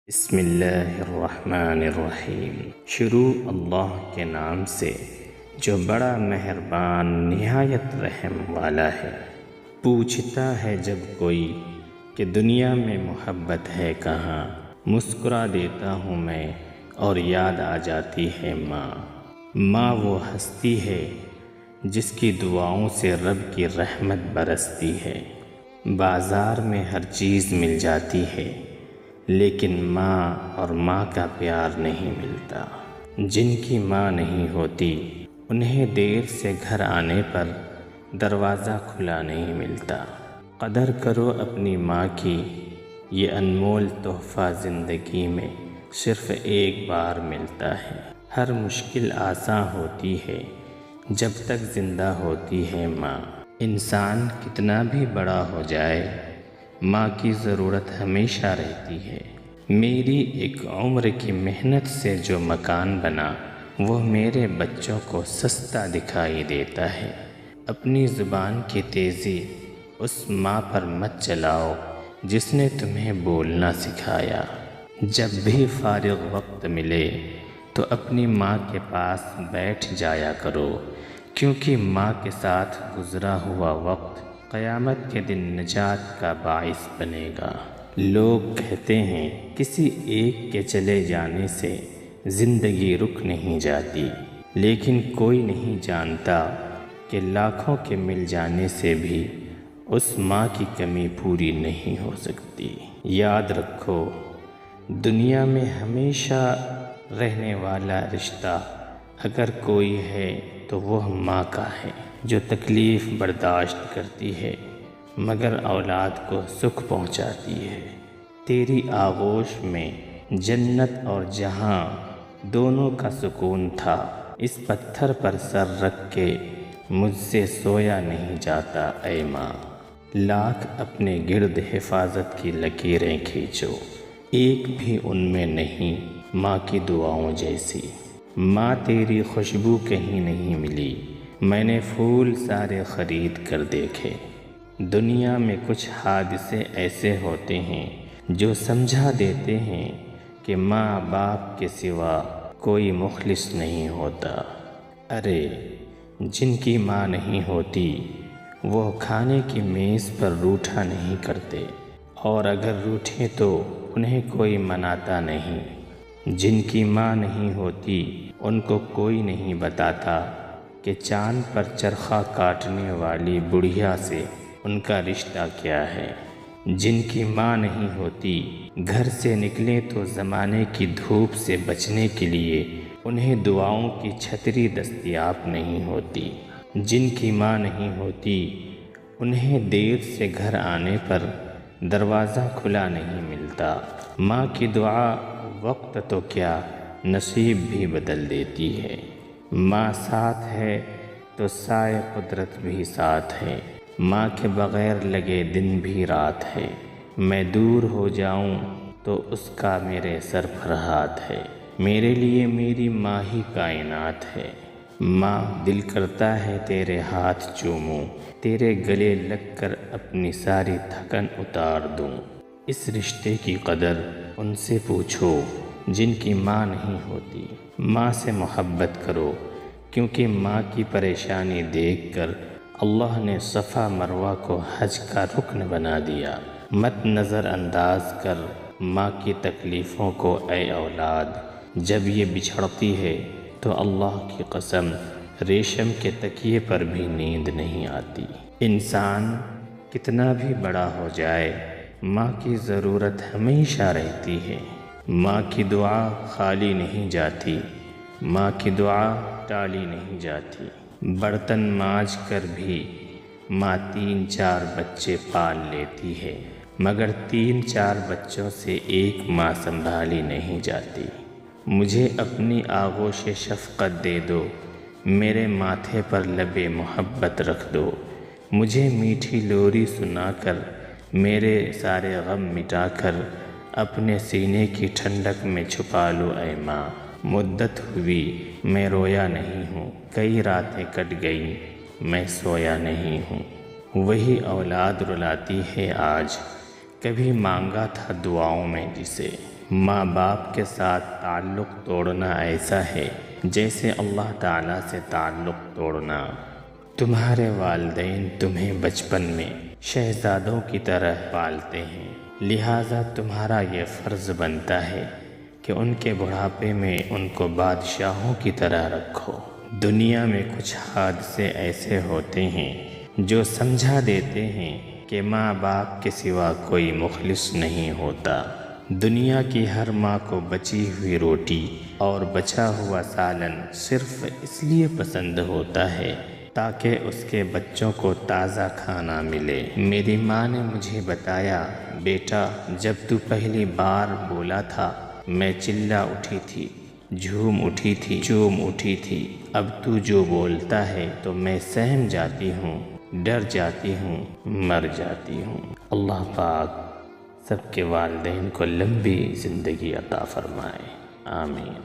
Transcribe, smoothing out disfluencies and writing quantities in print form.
بسم اللہ الرحمن الرحیم۔ شروع اللہ کے نام سے جو بڑا مہربان نہایت رحم والا ہے۔ پوچھتا ہے جب کوئی کہ دنیا میں محبت ہے کہاں، مسکرا دیتا ہوں میں اور یاد آ جاتی ہے ماں۔ ماں وہ ہستی ہے جس کی دعاؤں سے رب کی رحمت برستی ہے۔ بازار میں ہر چیز مل جاتی ہے لیکن ماں اور ماں کا پیار نہیں ملتا۔ جن کی ماں نہیں ہوتی انہیں دیر سے گھر آنے پر دروازہ کھلا نہیں ملتا۔ قدر کرو اپنی ماں کی، یہ انمول تحفہ زندگی میں صرف ایک بار ملتا ہے۔ ہر مشکل آساں ہوتی ہے جب تک زندہ ہوتی ہے ماں۔ انسان کتنا بھی بڑا ہو جائے ماں کی ضرورت ہمیشہ رہتی ہے۔ میری ایک عمر کی محنت سے جو مکان بنا وہ میرے بچوں کو سستا دکھائی دیتا ہے۔ اپنی زبان کی تیزی اس ماں پر مت چلاؤ جس نے تمہیں بولنا سکھایا۔ جب بھی فارغ وقت ملے تو اپنی ماں کے پاس بیٹھ جایا کرو، کیونکہ ماں کے ساتھ گزرا ہوا وقت قیامت کے دن نجات کا باعث بنے گا۔ لوگ کہتے ہیں کسی ایک کے چلے جانے سے زندگی رک نہیں جاتی، لیکن کوئی نہیں جانتا کہ لاکھوں کے مل جانے سے بھی اس ماں کی کمی پوری نہیں ہو سکتی۔ یاد رکھو، دنیا میں ہمیشہ رہنے والا رشتہ اگر کوئی ہے تو وہ ماں کا ہے، جو تکلیف برداشت کرتی ہے مگر اولاد کو سکھ پہنچاتی ہے۔ تیری آغوش میں جنت اور جہاں دونوں کا سکون تھا، اس پتھر پر سر رکھ کے مجھ سے سویا نہیں جاتا اے ماں۔ لاکھ اپنے گرد حفاظت کی لکیریں کھینچو، ایک بھی ان میں نہیں ماں کی دعاؤں جیسی۔ ماں تیری خوشبو کہیں نہیں ملی، میں نے پھول سارے خرید کر دیکھے۔ دنیا میں کچھ حادثے ایسے ہوتے ہیں جو سمجھا دیتے ہیں کہ ماں باپ کے سوا کوئی مخلص نہیں ہوتا۔ ارے جن کی ماں نہیں ہوتی وہ کھانے کی میز پر روٹھا نہیں کرتے، اور اگر روٹھے تو انہیں کوئی مناتا نہیں۔ جن کی ماں نہیں ہوتی ان کو کوئی نہیں بتاتا کہ چاند پر چرخہ کاٹنے والی بڑھیا سے ان کا رشتہ کیا ہے۔ جن کی ماں نہیں ہوتی گھر سے نکلیں تو زمانے کی دھوپ سے بچنے کے لیے انہیں دعاؤں کی چھتری دستیاب نہیں ہوتی۔ جن کی ماں نہیں ہوتی انہیں دیر سے گھر آنے پر دروازہ کھلا نہیں ملتا۔ ماں کی دعا وقت تو کیا نصیب بھی بدل دیتی ہے۔ ماں ساتھ ہے تو سائے قدرت بھی ساتھ ہے۔ ماں کے بغیر لگے دن بھی رات ہے۔ میں دور ہو جاؤں تو اس کا میرے سر پر ہاتھ ہے۔ میرے لیے میری ماں ہی کائنات ہے۔ ماں دل کرتا ہے تیرے ہاتھ چوموں، تیرے گلے لگ کر اپنی ساری تھکن اتار دوں۔ اس رشتے کی قدر ان سے پوچھو جن کی ماں نہیں ہوتی۔ ماں سے محبت کرو، کیونکہ ماں کی پریشانی دیکھ کر اللہ نے صفا مروہ کو حج کا رکن بنا دیا۔ مت نظر انداز کر ماں کی تکلیفوں کو اے اولاد، جب یہ بچھڑتی ہے تو اللہ کی قسم ریشم کے تکیے پر بھی نیند نہیں آتی۔ انسان کتنا بھی بڑا ہو جائے ماں کی ضرورت ہمیشہ رہتی ہے۔ ماں کی دعا خالی نہیں جاتی، ماں کی دعا ٹالی نہیں جاتی۔ برتن مانجھ کر بھی ماں 3-4 بچے پال لیتی ہے، مگر 3-4 بچوں سے ایک ماں سنبھالی نہیں جاتی۔ مجھے اپنی آغوش شفقت دے دو، میرے ماتھے پر لب محبت رکھ دو۔ مجھے میٹھی لوری سنا کر میرے سارے غم مٹا کر اپنے سینے کی ٹھنڈک میں چھپا لو اے ماں۔ مدت ہوئی میں رویا نہیں ہوں، کئی راتیں کٹ گئیں میں سویا نہیں ہوں۔ وہی اولاد رلاتی ہے آج، کبھی مانگا تھا دعاؤں میں جسے۔ ماں باپ کے ساتھ تعلق توڑنا ایسا ہے جیسے اللہ تعالیٰ سے تعلق توڑنا۔ تمہارے والدین تمہیں بچپن میں شہزادوں کی طرح پالتے ہیں، لہٰذا تمہارا یہ فرض بنتا ہے کہ ان کے بڑھاپے میں ان کو بادشاہوں کی طرح رکھو۔ دنیا میں کچھ حادثے ایسے ہوتے ہیں جو سمجھا دیتے ہیں کہ ماں باپ کے سوا کوئی مخلص نہیں ہوتا۔ دنیا کی ہر ماں کو بچی ہوئی روٹی اور بچا ہوا سالن صرف اس لیے پسند ہوتا ہے تاکہ اس کے بچوں کو تازہ کھانا ملے۔ میری ماں نے مجھے بتایا، بیٹا جب تو پہلی بار بولا تھا میں چلا اٹھی تھی، جھوم اٹھی تھی، چوم اٹھی تھی، اب تو جو بولتا ہے تو میں سہم جاتی ہوں، ڈر جاتی ہوں، مر جاتی ہوں۔ اللہ پاک سب کے والدین کو لمبی زندگی عطا فرمائے، آمین۔